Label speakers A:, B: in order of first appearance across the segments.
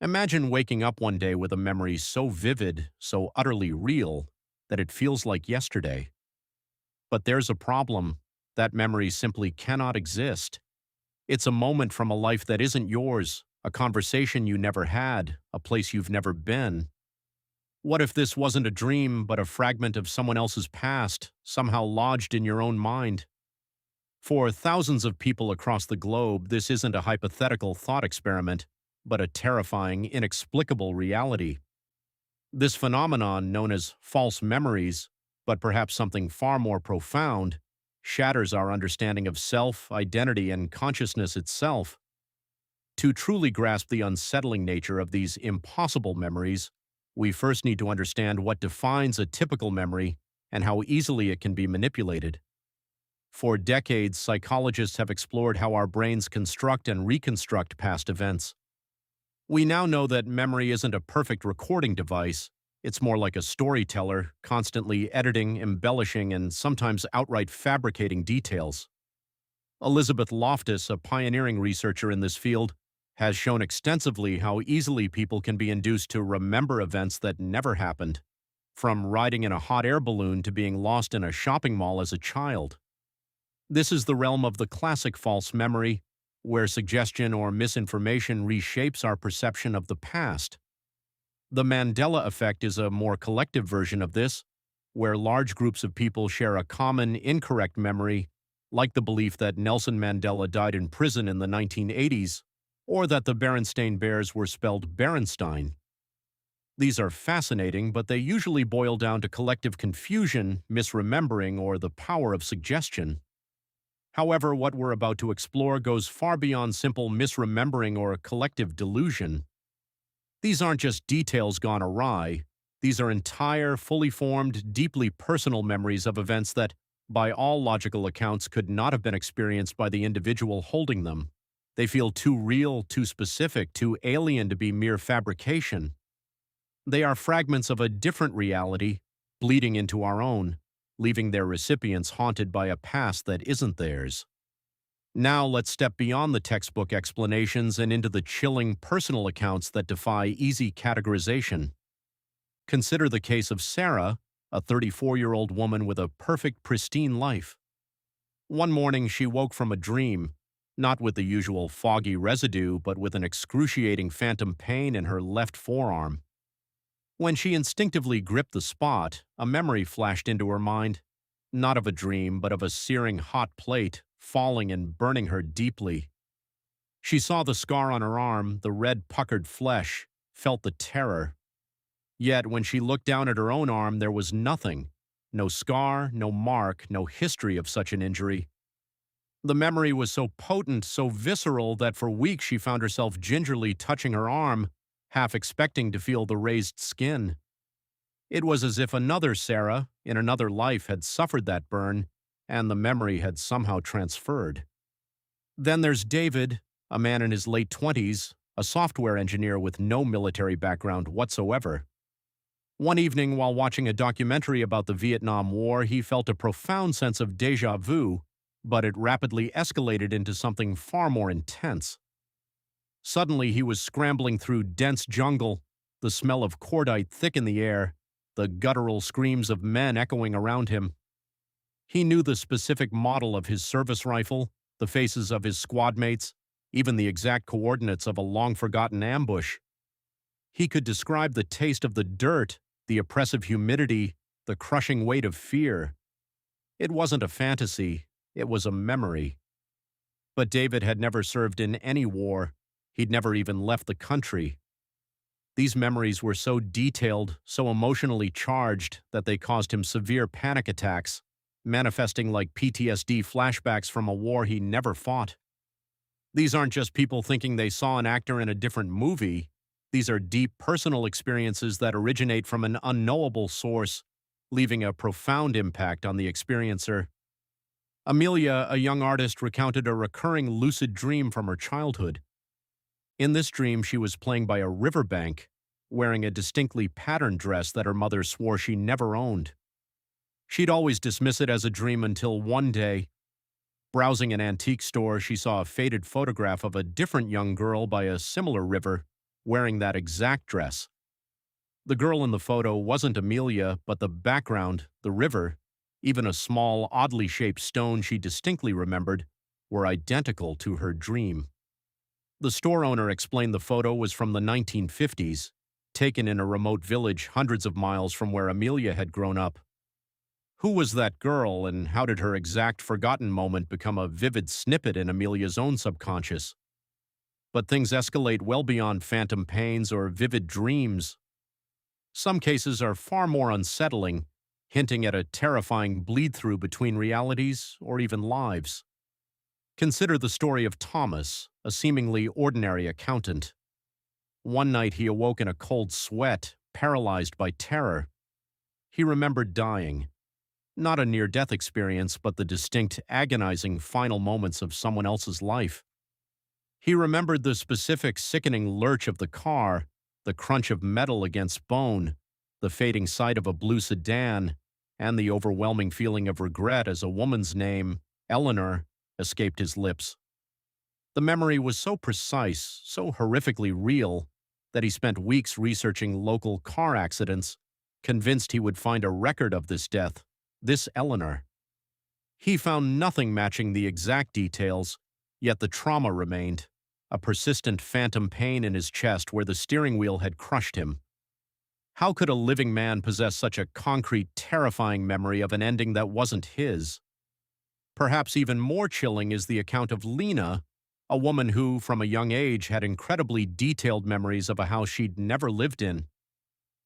A: Imagine waking up one day with a memory so vivid, so utterly real, that it feels like yesterday. But there's a problem. That memory simply cannot exist. It's a moment from a life that isn't yours, a conversation you never had, a place you've never been. What if this wasn't a dream, but a fragment of someone else's past, somehow lodged in your own mind? For thousands of people across the globe, this isn't a hypothetical thought experiment, but a terrifying, inexplicable reality. This phenomenon, known as false memories, but perhaps something far more profound, shatters our understanding of self, identity, and consciousness itself. To truly grasp the unsettling nature of these impossible memories, we first need to understand what defines a typical memory and how easily it can be manipulated. For decades, psychologists have explored how our brains construct and reconstruct past events. We now know that memory isn't a perfect recording device. It's more like a storyteller, constantly editing, embellishing, and sometimes outright fabricating details. Elizabeth Loftus, a pioneering researcher in this field, has shown extensively how easily people can be induced to remember events that never happened, from riding in a hot air balloon to being lost in a shopping mall as a child. This is the realm of the classic false memory, where suggestion or misinformation reshapes our perception of the past. The Mandela Effect is a more collective version of this, where large groups of people share a common, incorrect memory, like the belief that Nelson Mandela died in prison in the 1980s, or that the Berenstain Bears were spelled Berenstein. These are fascinating, but they usually boil down to collective confusion, misremembering, or the power of suggestion. However, what we're about to explore goes far beyond simple misremembering or a collective delusion. These aren't just details gone awry. These are entire, fully formed, deeply personal memories of events that, by all logical accounts, could not have been experienced by the individual holding them. They feel too real, too specific, too alien to be mere fabrication. They are fragments of a different reality, bleeding into our own, leaving their recipients haunted by a past that isn't theirs. Now let's step beyond the textbook explanations and into the chilling personal accounts that defy easy categorization. Consider the case of Sarah, a 34-year-old woman with a perfect, pristine life. One morning she woke from a dream, not with the usual foggy residue, but with an excruciating phantom pain in her left forearm. When she instinctively gripped the spot, a memory flashed into her mind, not of a dream, but of a searing hot plate, falling and burning her deeply. She saw the scar on her arm, the red puckered flesh, felt the terror. Yet when she looked down at her own arm, there was nothing. No scar, no mark, no history of such an injury. The memory was so potent, so visceral, that for weeks she found herself gingerly touching her arm, half expecting to feel the raised skin. It was as if another Sarah, in another life, had suffered that burn, and the memory had somehow transferred. Then there's David, a man in his late 20s, a software engineer with no military background whatsoever. One evening, while watching a documentary about the Vietnam War, he felt a profound sense of déjà vu, but it rapidly escalated into something far more intense. Suddenly, he was scrambling through dense jungle, the smell of cordite thick in the air, the guttural screams of men echoing around him. He knew the specific model of his service rifle, the faces of his squad mates, even the exact coordinates of a long-forgotten ambush. He could describe the taste of the dirt, the oppressive humidity, the crushing weight of fear. It wasn't a fantasy, it was a memory. But David had never served in any war. He'd never even left the country. These memories were so detailed, so emotionally charged, that they caused him severe panic attacks, manifesting like PTSD flashbacks from a war he never fought. These aren't just people thinking they saw an actor in a different movie. These are deep personal experiences that originate from an unknowable source, leaving a profound impact on the experiencer. Amelia, a young artist, recounted a recurring lucid dream from her childhood. In this dream, she was playing by a riverbank, wearing a distinctly patterned dress that her mother swore she never owned. She'd always dismiss it as a dream until one day, browsing an antique store, she saw a faded photograph of a different young girl by a similar river, wearing that exact dress. The girl in the photo wasn't Amelia, but the background, the river, even a small, oddly shaped stone she distinctly remembered, were identical to her dream. The store owner explained the photo was from the 1950s, taken in a remote village hundreds of miles from where Amelia had grown up. Who was that girl, and how did her exact forgotten moment become a vivid snippet in Amelia's own subconscious? But things escalate well beyond phantom pains or vivid dreams. Some cases are far more unsettling, hinting at a terrifying bleed-through between realities or even lives. Consider the story of Thomas, a seemingly ordinary accountant. One night he awoke in a cold sweat, paralyzed by terror. He remembered dying. Not a near-death experience, but the distinct, agonizing final moments of someone else's life. He remembered the specific sickening lurch of the car, the crunch of metal against bone, the fading sight of a blue sedan, and the overwhelming feeling of regret as a woman's name, Eleanor, escaped his lips. The memory was so precise, so horrifically real, that he spent weeks researching local car accidents, convinced he would find a record of this death, this Eleanor. He found nothing matching the exact details, yet the trauma remained, a persistent phantom pain in his chest where the steering wheel had crushed him. How could a living man possess such a concrete, terrifying memory of an ending that wasn't his? Perhaps even more chilling is the account of Lena, a woman who, from a young age, had incredibly detailed memories of a house she'd never lived in.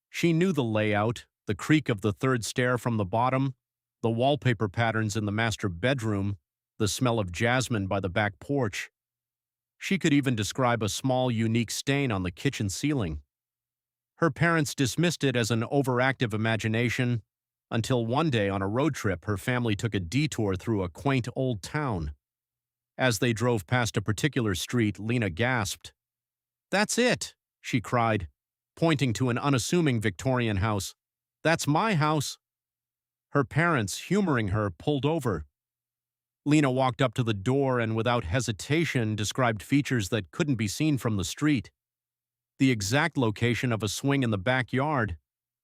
A: She knew the layout, the creak of the third stair from the bottom, the wallpaper patterns in the master bedroom, the smell of jasmine by the back porch. She could even describe a small, unique stain on the kitchen ceiling. Her parents dismissed it as an overactive imagination, until one day on a road trip her family took a detour through a quaint old town. As they drove past a particular street, Lena gasped. "That's it!" she cried, pointing to an unassuming Victorian house. "That's my house!" Her parents, humoring her, pulled over. Lena walked up to the door and without hesitation described features that couldn't be seen from the street. The exact location of a swing in the backyard,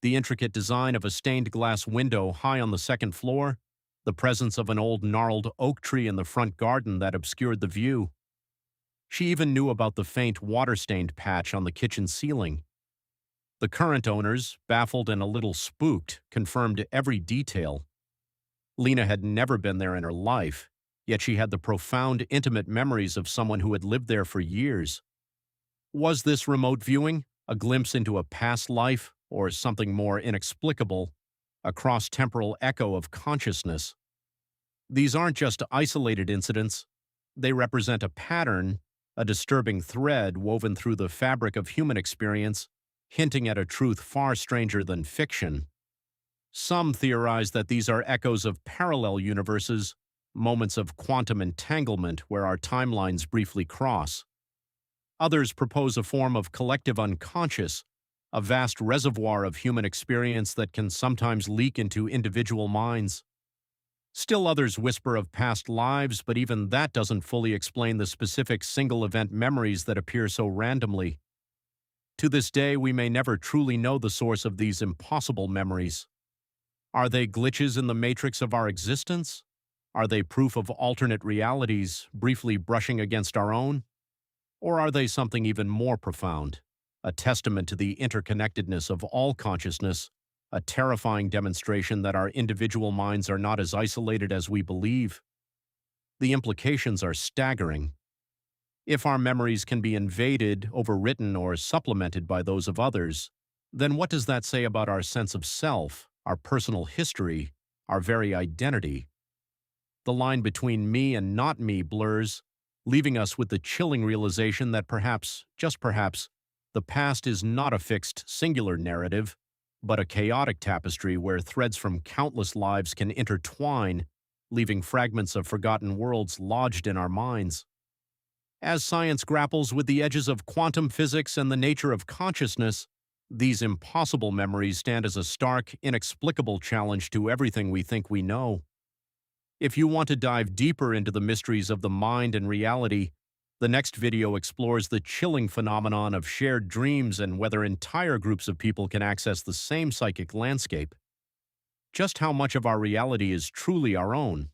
A: the intricate design of a stained glass window high on the second floor, the presence of an old gnarled oak tree in the front garden that obscured the view. She even knew about the faint water-stained patch on the kitchen ceiling. The current owners, baffled and a little spooked, confirmed every detail. Lena had never been there in her life, yet she had the profound, intimate memories of someone who had lived there for years. Was this remote viewing a glimpse into a past life, or something more inexplicable, a cross-temporal echo of consciousness? These aren't just isolated incidents. They represent a pattern, a disturbing thread woven through the fabric of human experience, hinting at a truth far stranger than fiction. Some theorize that these are echoes of parallel universes, moments of quantum entanglement where our timelines briefly cross. Others propose a form of collective unconscious, a vast reservoir of human experience that can sometimes leak into individual minds. Still others whisper of past lives, but even that doesn't fully explain the specific single-event memories that appear so randomly. To this day, we may never truly know the source of these impossible memories. Are they glitches in the matrix of our existence? Are they proof of alternate realities, briefly brushing against our own? Or are they something even more profound, a testament to the interconnectedness of all consciousness, a terrifying demonstration that our individual minds are not as isolated as we believe? The implications are staggering. If our memories can be invaded, overwritten, or supplemented by those of others, then what does that say about our sense of self, our personal history, our very identity? The line between me and not me blurs, leaving us with the chilling realization that perhaps, just perhaps, the past is not a fixed, singular narrative, but a chaotic tapestry where threads from countless lives can intertwine, leaving fragments of forgotten worlds lodged in our minds. As science grapples with the edges of quantum physics and the nature of consciousness, these impossible memories stand as a stark, inexplicable challenge to everything we think we know. If you want to dive deeper into the mysteries of the mind and reality, The next video explores the chilling phenomenon of shared dreams and whether entire groups of people can access the same psychic landscape. Just how much of our reality is truly our own